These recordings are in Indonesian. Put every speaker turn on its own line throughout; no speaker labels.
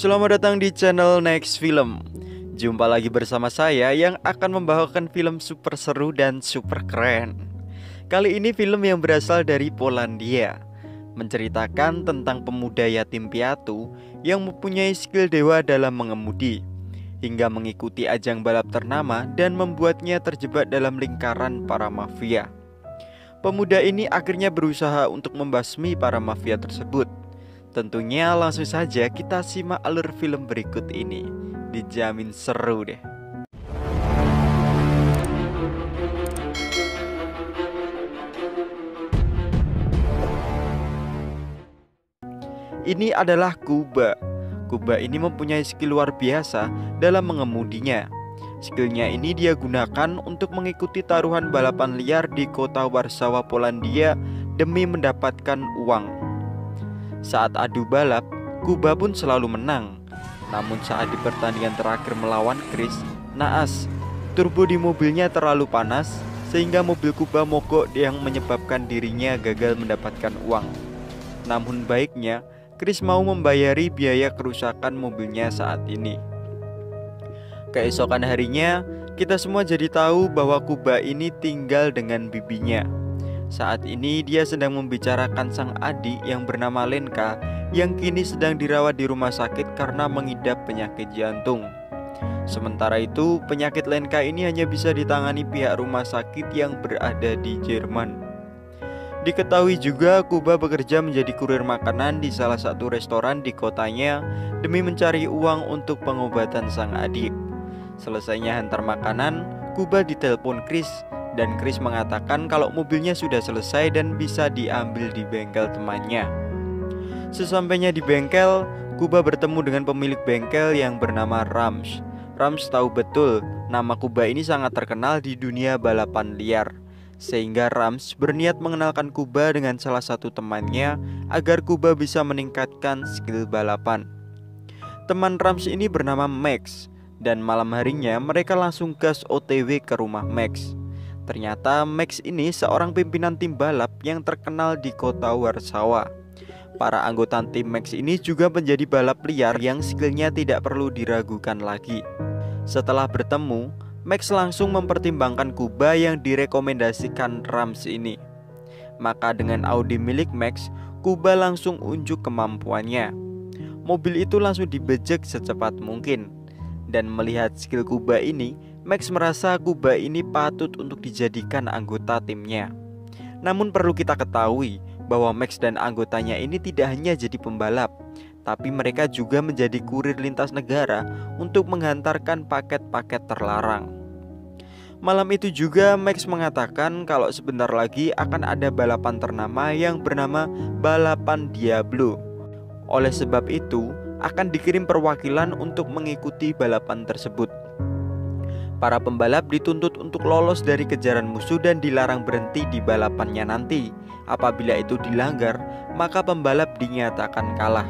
Selamat datang di channel Next Film. Jumpa lagi bersama saya yang akan membawakan film super seru dan super keren. Kali ini film yang berasal dari Polandia, menceritakan tentang pemuda yatim piatu yang mempunyai skill dewa dalam mengemudi, hingga mengikuti ajang balap ternama dan membuatnya terjebak dalam lingkaran para mafia. Pemuda ini akhirnya berusaha untuk membasmi para mafia tersebut. Tentunya langsung saja kita simak alur film berikut ini. Dijamin seru deh. Ini adalah Kuba. Kuba ini mempunyai skill luar biasa dalam mengemudinya. Skillnya ini dia gunakan untuk mengikuti taruhan balapan liar di kota Warsawa, Polandia demi mendapatkan uang. Saat adu balap, Kuba pun selalu menang. Namun saat di pertandingan terakhir melawan Chris, naas, turbo di mobilnya terlalu panas sehingga mobil Kuba mogok yang menyebabkan dirinya gagal mendapatkan uang. Namun baiknya, Chris mau membayari biaya kerusakan mobilnya saat ini. Keesokan harinya, kita semua jadi tahu bahwa Kuba ini tinggal dengan bibinya. Saat ini dia sedang membicarakan sang adik yang bernama Lenka yang kini sedang dirawat di rumah sakit karena mengidap penyakit jantung. Sementara itu, penyakit Lenka ini hanya bisa ditangani pihak rumah sakit yang berada di Jerman. Diketahui juga Kuba bekerja menjadi kurir makanan di salah satu restoran di kotanya demi mencari uang untuk pengobatan sang adik. Selesainya hantar makanan, Kuba ditelepon Chris. Dan Chris mengatakan kalau mobilnya sudah selesai dan bisa diambil di bengkel temannya. Sesampainya di bengkel, Kuba bertemu dengan pemilik bengkel yang bernama Rams. Rams tahu betul nama Kuba ini sangat terkenal di dunia balapan liar, sehingga Rams berniat mengenalkan Kuba dengan salah satu temannya agar Kuba bisa meningkatkan skill balapan. Teman Rams ini bernama Max, dan malam harinya mereka langsung gas OTW ke rumah Max. Ternyata Max ini seorang pimpinan tim balap yang terkenal di kota Warsawa. Para anggota tim Max ini juga menjadi balap liar yang skillnya tidak perlu diragukan lagi. Setelah bertemu, Max langsung mempertimbangkan Kuba yang direkomendasikan Rams ini. Maka dengan Audi milik Max, Kuba langsung unjuk kemampuannya. Mobil itu langsung dibejek secepat mungkin. Dan melihat skill Kuba ini, Max merasa Kuba ini patut untuk dijadikan anggota timnya. Namun perlu kita ketahui bahwa Max dan anggotanya ini tidak hanya jadi pembalap, tapi mereka juga menjadi kurir lintas negara untuk menghantarkan paket-paket terlarang. Malam itu juga Max mengatakan kalau sebentar lagi akan ada balapan ternama yang bernama Balapan Diablo. Oleh sebab itu, akan dikirim perwakilan untuk mengikuti balapan tersebut. Para pembalap dituntut untuk lolos dari kejaran musuh dan dilarang berhenti di balapannya nanti. Apabila itu dilanggar, maka pembalap dinyatakan kalah.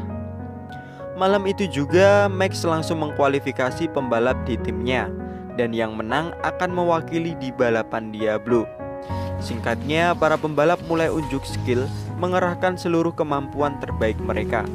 Malam itu juga Max langsung mengkualifikasi pembalap di timnya, dan yang menang akan mewakili di balapan Diablo. Singkatnya, para pembalap mulai unjuk skill, mengerahkan seluruh kemampuan terbaik mereka.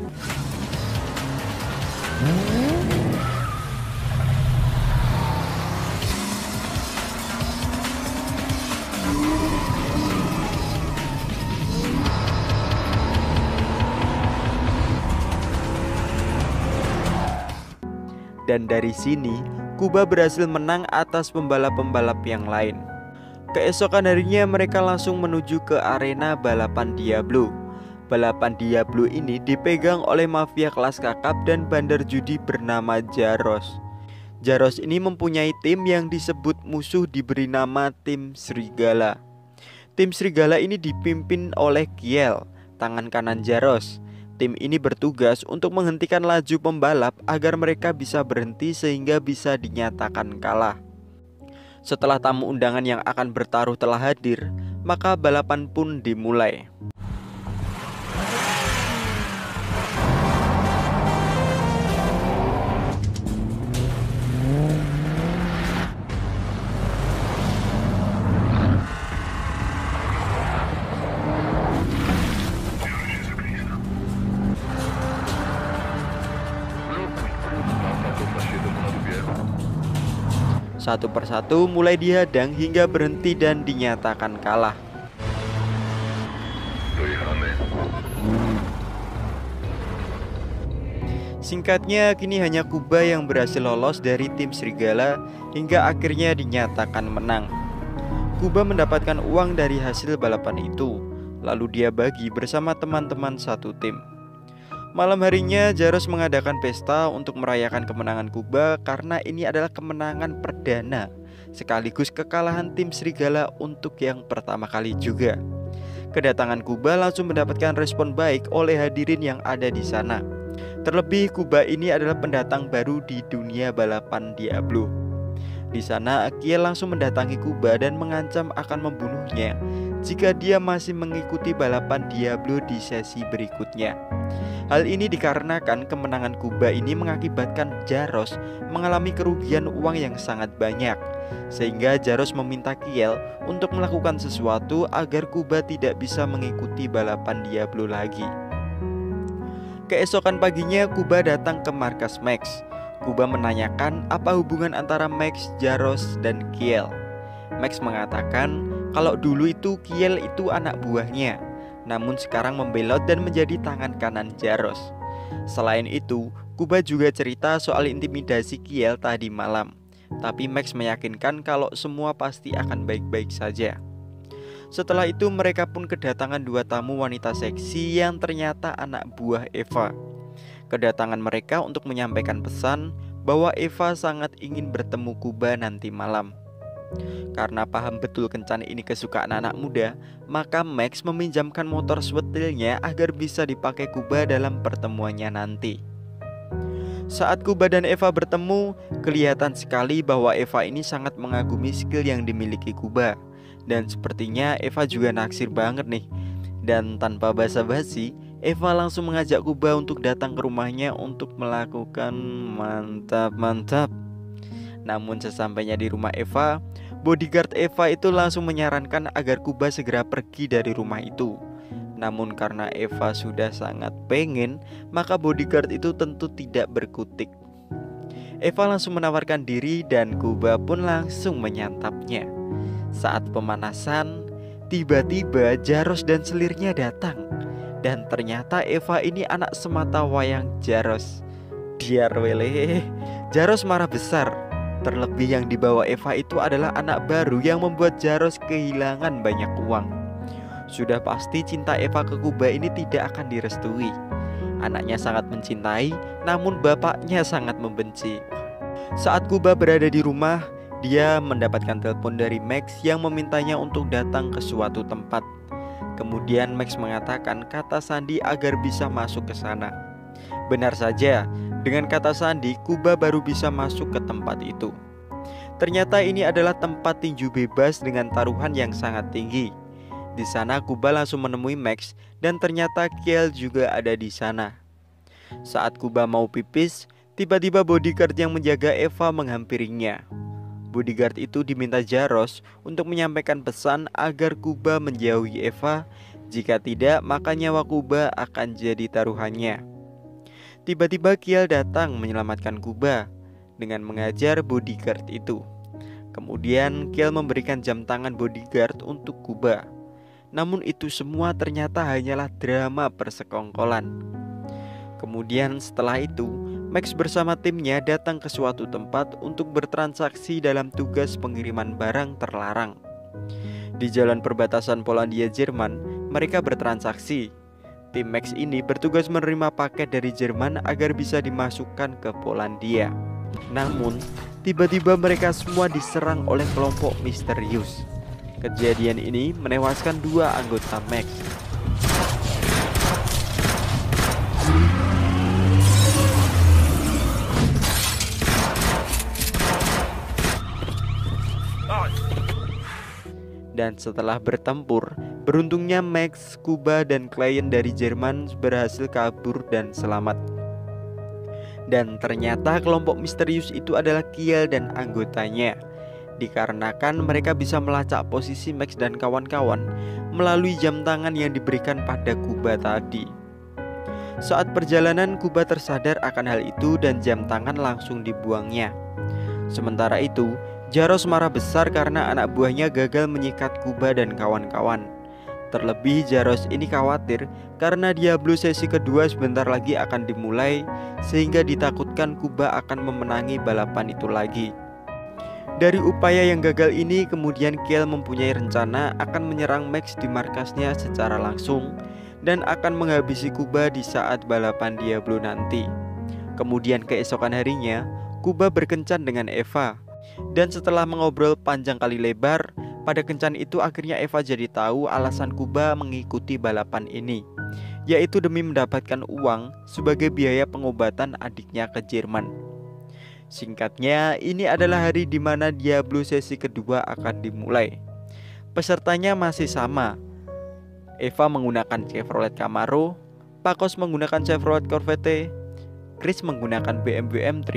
Dan dari sini, Kuba berhasil menang atas pembalap-pembalap yang lain. Keesokan harinya mereka langsung menuju ke arena balapan Diablo. Balapan Diablo ini dipegang oleh mafia kelas kakap dan bandar judi bernama Jaros. Jaros ini mempunyai tim yang disebut musuh diberi nama Tim Serigala. Tim Serigala ini dipimpin oleh Kiel, tangan kanan Jaros. Tim ini bertugas untuk menghentikan laju pembalap agar mereka bisa berhenti sehingga bisa dinyatakan kalah. Setelah tamu undangan yang akan bertaruh telah hadir, maka balapan pun dimulai. Satu persatu mulai dihadang hingga berhenti dan dinyatakan kalah. Singkatnya, kini hanya Kuba yang berhasil lolos dari tim serigala hingga akhirnya dinyatakan menang. Kuba mendapatkan uang dari hasil balapan itu, lalu dia bagi bersama teman-teman satu tim. Malam harinya, Jaros mengadakan pesta untuk merayakan kemenangan Kuba karena ini adalah kemenangan perdana sekaligus kekalahan tim serigala untuk yang pertama kali juga. Kedatangan Kuba langsung mendapatkan respon baik oleh hadirin yang ada di sana. Terlebih Kuba ini adalah pendatang baru di dunia balapan Diablo. Di sana Kiel langsung mendatangi Kuba dan mengancam akan membunuhnya jika dia masih mengikuti balapan Diablo di sesi berikutnya. Hal ini dikarenakan kemenangan Kuba ini mengakibatkan Jaros mengalami kerugian uang yang sangat banyak, sehingga Jaros meminta Kiel untuk melakukan sesuatu agar Kuba tidak bisa mengikuti balapan Diablo lagi. Keesokan paginya Kuba datang ke markas Max. Kuba menanyakan apa hubungan antara Max, Jaros, dan Kiel. Max mengatakan kalau dulu itu Kiel itu anak buahnya, namun sekarang membelot dan menjadi tangan kanan Jaros. Selain itu, Kuba juga cerita soal intimidasi Kiel tadi malam. Tapi Max meyakinkan kalau semua pasti akan baik-baik saja. Setelah itu mereka pun kedatangan dua tamu wanita seksi yang ternyata anak buah Eva. Kedatangan mereka untuk menyampaikan pesan bahwa Eva sangat ingin bertemu Kuba nanti malam. Karena paham betul kencan ini kesukaan anak muda, maka Max meminjamkan motor swetilnya agar bisa dipakai Kuba dalam pertemuannya nanti. Saat Kuba dan Eva bertemu, kelihatan sekali bahwa Eva ini sangat mengagumi skill yang dimiliki Kuba. Dan sepertinya Eva juga naksir banget nih. Dan tanpa basa-basi, Eva langsung mengajak Kuba untuk datang ke rumahnya untuk melakukan mantap-mantap. Namun sesampainya di rumah Eva, bodyguard Eva itu langsung menyarankan agar Kuba segera pergi dari rumah itu. Namun karena Eva sudah sangat pengen, maka bodyguard itu tentu tidak berkutik. Eva langsung menawarkan diri dan Kuba pun langsung menyantapnya. Saat pemanasan, tiba-tiba Jaros dan selirnya datang. Dan ternyata Eva ini anak semata wayang Jaros. Diar wele, Jaros marah besar. Terlebih yang dibawa Eva itu adalah anak baru yang membuat Jaros kehilangan banyak uang. Sudah pasti cinta Eva ke Kuba ini tidak akan direstui. Anaknya sangat mencintai, namun bapaknya sangat membenci. Saat Kuba berada di rumah, dia mendapatkan telepon dari Max yang memintanya untuk datang ke suatu tempat. Kemudian Max mengatakan kata sandi agar bisa masuk ke sana. Benar saja, dengan kata sandi, Kuba baru bisa masuk ke tempat itu. Ternyata ini adalah tempat tinju bebas dengan taruhan yang sangat tinggi. Di sana Kuba langsung menemui Max dan ternyata Kiel juga ada di sana. Saat Kuba mau pipis, tiba-tiba bodyguard yang menjaga Eva menghampirinya. Bodyguard itu diminta Jaros untuk menyampaikan pesan agar Kuba menjauhi Eva. Jika tidak, maka nyawa Kuba akan jadi taruhannya. Tiba-tiba Kiel datang menyelamatkan Kuba dengan mengajar bodyguard itu. Kemudian Kiel memberikan jam tangan bodyguard untuk Kuba. Namun itu semua ternyata hanyalah drama persekongkolan. Kemudian setelah itu, Max bersama timnya datang ke suatu tempat untuk bertransaksi dalam tugas pengiriman barang terlarang. Di jalan perbatasan Polandia-Jerman, mereka bertransaksi. Tim Max ini bertugas menerima paket dari Jerman agar bisa dimasukkan ke Polandia. Namun, tiba-tiba mereka semua diserang oleh kelompok misterius. Kejadian ini menewaskan dua anggota Max. Dan setelah bertempur, beruntungnya Max, Kuba, dan klien dari Jerman berhasil kabur dan selamat. Dan ternyata kelompok misterius itu adalah Kiel dan anggotanya. Dikarenakan mereka bisa melacak posisi Max dan kawan-kawan melalui jam tangan yang diberikan pada Kuba tadi. Saat perjalanan, Kuba tersadar akan hal itu dan jam tangan langsung dibuangnya. Sementara itu, Jaros marah besar karena anak buahnya gagal menyikat Kuba dan kawan-kawan. Terlebih Jaros ini khawatir karena Diablo sesi kedua sebentar lagi akan dimulai, sehingga ditakutkan Kuba akan memenangi balapan itu lagi. Dari upaya yang gagal ini, kemudian Kiel mempunyai rencana akan menyerang Max di markasnya secara langsung dan akan menghabisi Kuba di saat balapan Diablo nanti. Kemudian keesokan harinya, Kuba berkencan dengan Eva. Dan setelah mengobrol panjang kali lebar, pada kencan itu akhirnya Eva jadi tahu alasan Kuba mengikuti balapan ini, yaitu demi mendapatkan uang sebagai biaya pengobatan adiknya ke Jerman. Singkatnya, ini adalah hari di mana Diablo sesi kedua akan dimulai. Pesertanya masih sama. Eva menggunakan Chevrolet Camaro, Pakos menggunakan Chevrolet Corvette, Chris menggunakan BMW M3,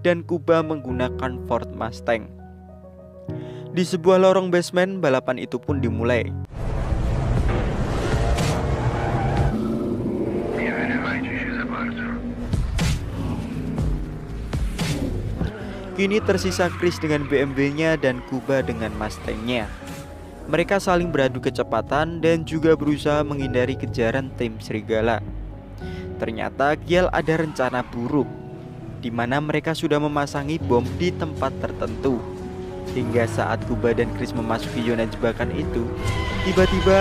dan Kuba menggunakan Ford Mustang. Di sebuah lorong basement, balapan itu pun dimulai. Kini tersisa Chris dengan BMW-nya dan Kuba dengan Mustang-nya. Mereka saling beradu kecepatan dan juga berusaha menghindari kejaran tim Serigala. Ternyata Kiel ada rencana buruk, di mana mereka sudah memasangi bom di tempat tertentu. Hingga saat Kuba dan Chris memasuki zona jebakan itu, tiba-tiba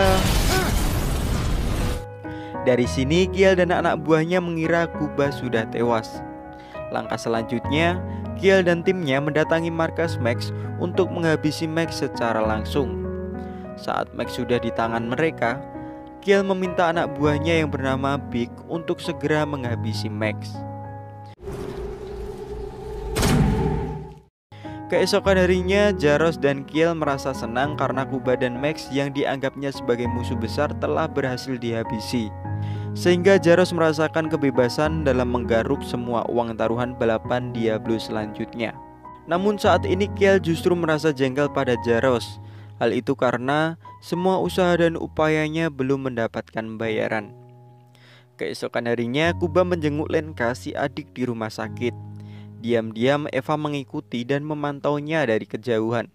dari sini Kiel dan anak buahnya mengira Kuba sudah tewas. Langkah selanjutnya, Kiel dan timnya mendatangi markas Max untuk menghabisi Max secara langsung. Saat Max sudah di tangan mereka, Kiel meminta anak buahnya yang bernama Big untuk segera menghabisi Max. Keesokan harinya, Jaros dan Kiel merasa senang karena Kuba dan Max yang dianggapnya sebagai musuh besar telah berhasil dihabisi. Sehingga Jaros merasakan kebebasan dalam menggaruk semua uang taruhan balapan Diablo selanjutnya. Namun saat ini Kiel justru merasa jengkel pada Jaros. Hal itu karena semua usaha dan upayanya belum mendapatkan bayaran. Keesokan harinya, Kuba menjenguk Lenka, si adik, di rumah sakit. Diam-diam Eva mengikuti dan memantaunya dari kejauhan.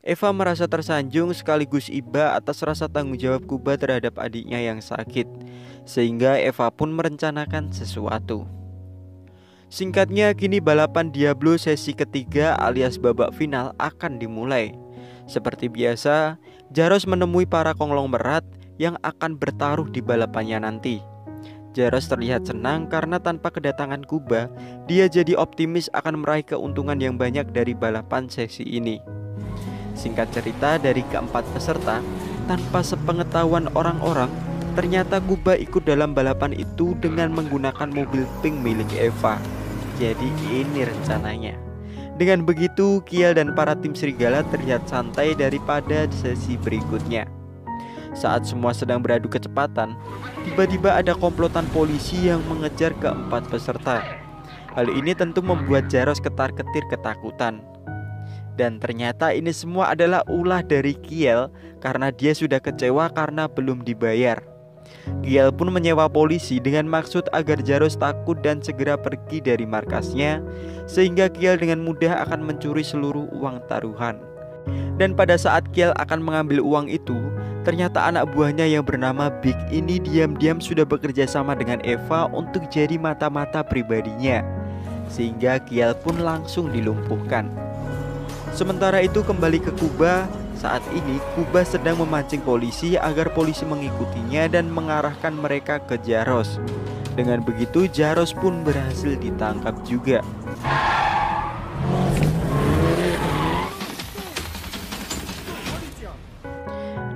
Eva merasa tersanjung sekaligus iba atas rasa tanggung jawab Kuba terhadap adiknya yang sakit, sehingga Eva pun merencanakan sesuatu. Singkatnya, kini balapan Diablo sesi ketiga alias babak final akan dimulai. Seperti biasa, Jaros menemui para konglomerat yang akan bertaruh di balapannya nanti. Jaros terlihat senang karena tanpa kedatangan Kuba, dia jadi optimis akan meraih keuntungan yang banyak dari balapan sesi ini. Singkat cerita, dari keempat peserta, tanpa sepengetahuan orang-orang, ternyata Kuba ikut dalam balapan itu dengan menggunakan mobil pink milik Eva. Jadi ini rencananya. Dengan begitu, Kiel dan para tim Serigala terlihat santai daripada sesi berikutnya. Saat semua sedang beradu kecepatan, tiba-tiba ada komplotan polisi yang mengejar keempat peserta. Hal ini tentu membuat Jaros ketar-ketir ketakutan. Dan ternyata ini semua adalah ulah dari Kiel karena dia sudah kecewa karena belum dibayar. Kiel pun menyewa polisi dengan maksud agar Jaros takut dan segera pergi dari markasnya, sehingga Kiel dengan mudah akan mencuri seluruh uang taruhan. Dan pada saat Kiel akan mengambil uang itu, ternyata anak buahnya yang bernama Big ini diam-diam sudah bekerja sama dengan Eva untuk jadi mata-mata pribadinya, sehingga Kiel pun langsung dilumpuhkan. Sementara itu kembali ke Kuba. Saat ini Kuba sedang memancing polisi agar polisi mengikutinya dan mengarahkan mereka ke Jaros. Dengan begitu Jaros pun berhasil ditangkap juga.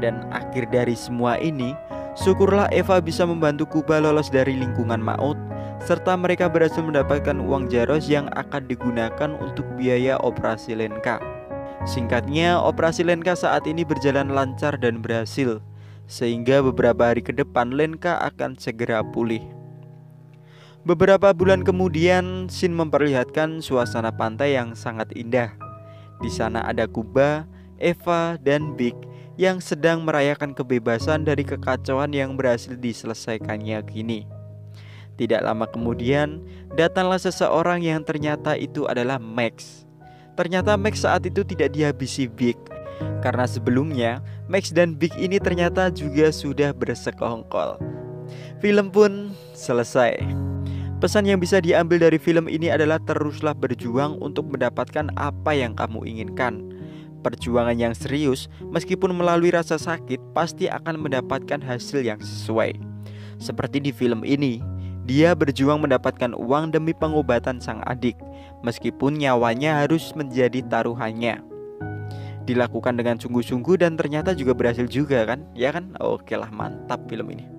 Dan akhir dari semua ini, syukurlah Eva bisa membantu Kuba lolos dari lingkungan maut, serta mereka berhasil mendapatkan uang Jaros yang akan digunakan untuk biaya operasi Lenka. Singkatnya, operasi Lenka saat ini berjalan lancar dan berhasil, sehingga beberapa hari ke depan Lenka akan segera pulih. Beberapa bulan kemudian, scene memperlihatkan suasana pantai yang sangat indah. Di sana ada Kuba, Eva, dan Big yang sedang merayakan kebebasan dari kekacauan yang berhasil diselesaikannya kini. Tidak lama kemudian, datanglah seseorang yang ternyata itu adalah Max. Ternyata Max saat itu tidak dihabisi Vic, karena sebelumnya Max dan Vic ini ternyata juga sudah bersekongkol. Film pun selesai. Pesan yang bisa diambil dari film ini adalah teruslah berjuang untuk mendapatkan apa yang kamu inginkan. Perjuangan yang serius, meskipun melalui rasa sakit, pasti akan mendapatkan hasil yang sesuai. Seperti di film ini, dia berjuang mendapatkan uang demi pengobatan sang adik, meskipun nyawanya harus menjadi taruhannya. Dilakukan dengan sungguh-sungguh dan ternyata juga berhasil juga kan? Ya kan? Oke lah, mantap film ini.